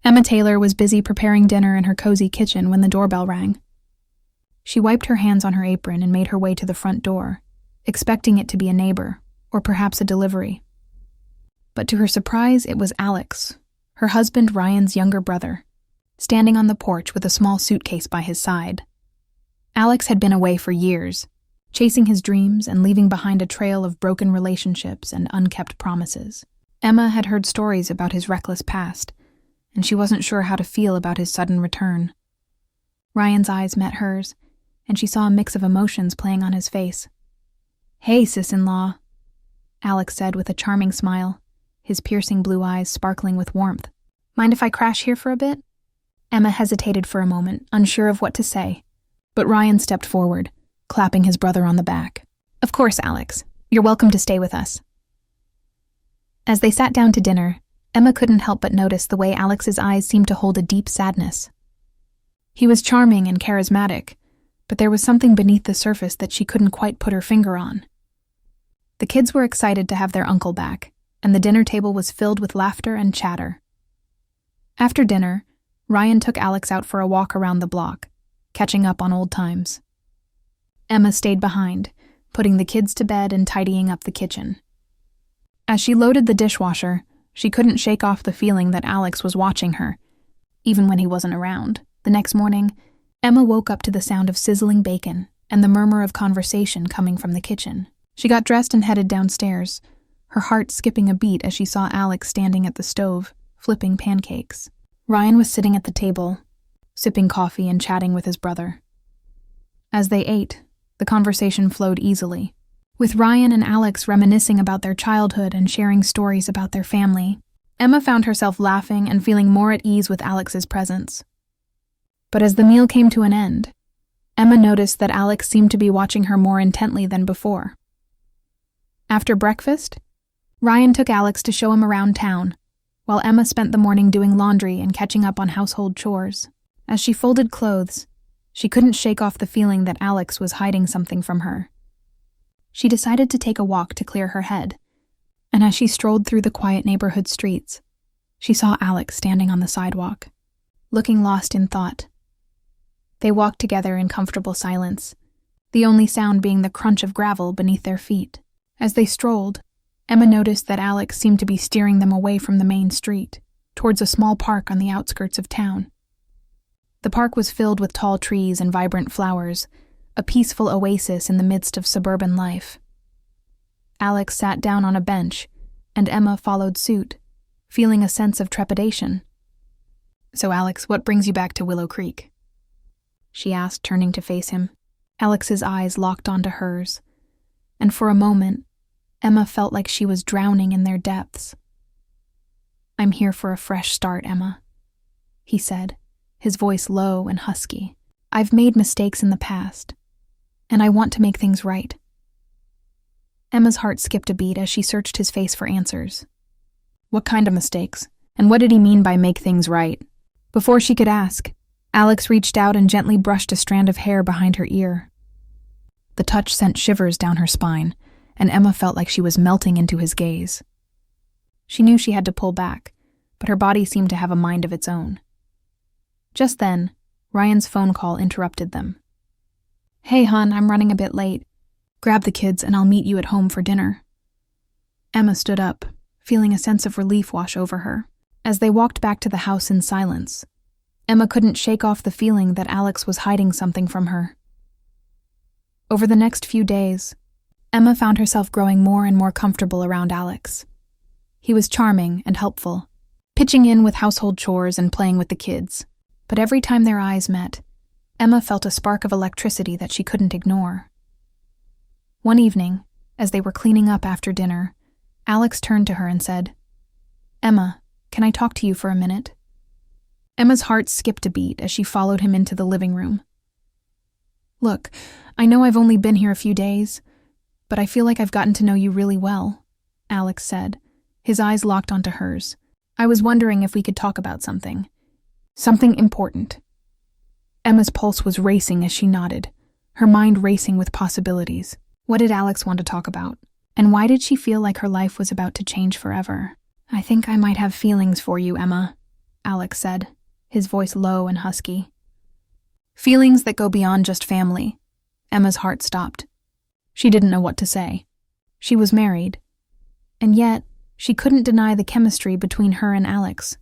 Emma Taylor was busy preparing dinner in her cozy kitchen when the doorbell rang. She wiped her hands on her apron and made her way to the front door, expecting it to be a neighbor, or perhaps a delivery. But to her surprise, it was Alex, her husband Ryan's younger brother, standing on the porch with a small suitcase by his side. Alex had been away for years, chasing his dreams and leaving behind a trail of broken relationships and unkept promises. Emma had heard stories about his reckless past, and she wasn't sure how to feel about his sudden return. Ryan's eyes met hers, and she saw a mix of emotions playing on his face. "Hey, sis-in-law," Alex said with a charming smile, his piercing blue eyes sparkling with warmth. "Mind if I crash here for a bit?" Emma hesitated for a moment, unsure of what to say, but Ryan stepped forward, clapping his brother on the back. "Of course, Alex. You're welcome to stay with us." As they sat down to dinner, Emma couldn't help but notice the way Alex's eyes seemed to hold a deep sadness. He was charming and charismatic, but there was something beneath the surface that she couldn't quite put her finger on. The kids were excited to have their uncle back, and the dinner table was filled with laughter and chatter. After dinner, Ryan took Alex out for a walk around the block, catching up on old times. Emma stayed behind, putting the kids to bed and tidying up the kitchen. As she loaded the dishwasher, she couldn't shake off the feeling that Alex was watching her, even when he wasn't around. The next morning, Emma woke up to the sound of sizzling bacon and the murmur of conversation coming from the kitchen. She got dressed and headed downstairs, her heart skipping a beat as she saw Alex standing at the stove, flipping pancakes. Ryan was sitting at the table, sipping coffee and chatting with his brother. As they ate, the conversation flowed easily, with Ryan and Alex reminiscing about their childhood and sharing stories about their family. Emma found herself laughing and feeling more at ease with Alex's presence. But as the meal came to an end, Emma noticed that Alex seemed to be watching her more intently than before. After breakfast, Ryan took Alex to show him around town, while Emma spent the morning doing laundry and catching up on household chores. As she folded clothes, she couldn't shake off the feeling that Alex was hiding something from her. She decided to take a walk to clear her head, and as she strolled through the quiet neighborhood streets, she saw Alex standing on the sidewalk, looking lost in thought. They walked together in comfortable silence, the only sound being the crunch of gravel beneath their feet. As they strolled, Emma noticed that Alex seemed to be steering them away from the main street, towards a small park on the outskirts of town. The park was filled with tall trees and vibrant flowers, a peaceful oasis in the midst of suburban life. Alex sat down on a bench, and Emma followed suit, feeling a sense of trepidation. "So Alex, what brings you back to Willow Creek?" she asked, turning to face him. Alex's eyes locked onto hers, and for a moment, Emma felt like she was drowning in their depths. "I'm here for a fresh start, Emma," he said, his voice low and husky. "I've made mistakes in the past, and I want to make things right." Emma's heart skipped a beat as she searched his face for answers. What kind of mistakes? And what did he mean by make things right? Before she could ask, Alex reached out and gently brushed a strand of hair behind her ear. The touch sent shivers down her spine, and Emma felt like she was melting into his gaze. She knew she had to pull back, but her body seemed to have a mind of its own. Just then, Ryan's phone call interrupted them. "Hey, hon, I'm running a bit late. Grab the kids and I'll meet you at home for dinner." Emma stood up, feeling a sense of relief wash over her. As they walked back to the house in silence, Emma couldn't shake off the feeling that Alex was hiding something from her. Over the next few days, Emma found herself growing more and more comfortable around Alex. He was charming and helpful, pitching in with household chores and playing with the kids. But every time their eyes met, Emma felt a spark of electricity that she couldn't ignore. One evening, as they were cleaning up after dinner, Alex turned to her and said, "Emma, can I talk to you for a minute?" Emma's heart skipped a beat as she followed him into the living room. "Look, I know I've only been here a few days, but I feel like I've gotten to know you really well," Alex said, his eyes locked onto hers. "I was wondering if we could talk about something. Something important." Emma's pulse was racing as she nodded, her mind racing with possibilities. What did Alex want to talk about? And why did she feel like her life was about to change forever? "I think I might have feelings for you, Emma," Alex said, his voice low and husky. Feelings that go beyond just family. Emma's heart stopped. She didn't know what to say. She was married. And yet, she couldn't deny the chemistry between her and Alex.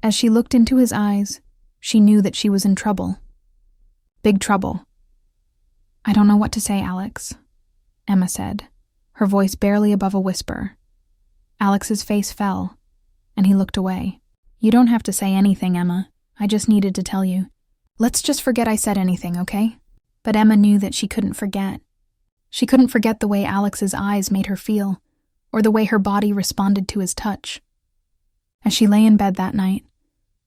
As she looked into his eyes, she knew that she was in trouble. Big trouble. I don't know what to say, Alex, Emma said, her voice barely above a whisper. Alex's face fell, and he looked away. You don't have to say anything, Emma. I just needed to tell you. Let's just forget I said anything, okay? But Emma knew that she couldn't forget. She couldn't forget the way Alex's eyes made her feel, or the way her body responded to his touch. As she lay in bed that night,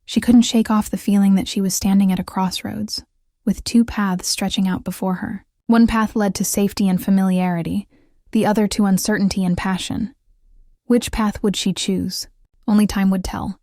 she couldn't shake off the feeling that she was standing at a crossroads, with two paths stretching out before her. One path led to safety and familiarity, the other to uncertainty and passion. Which path would she choose? Only time would tell.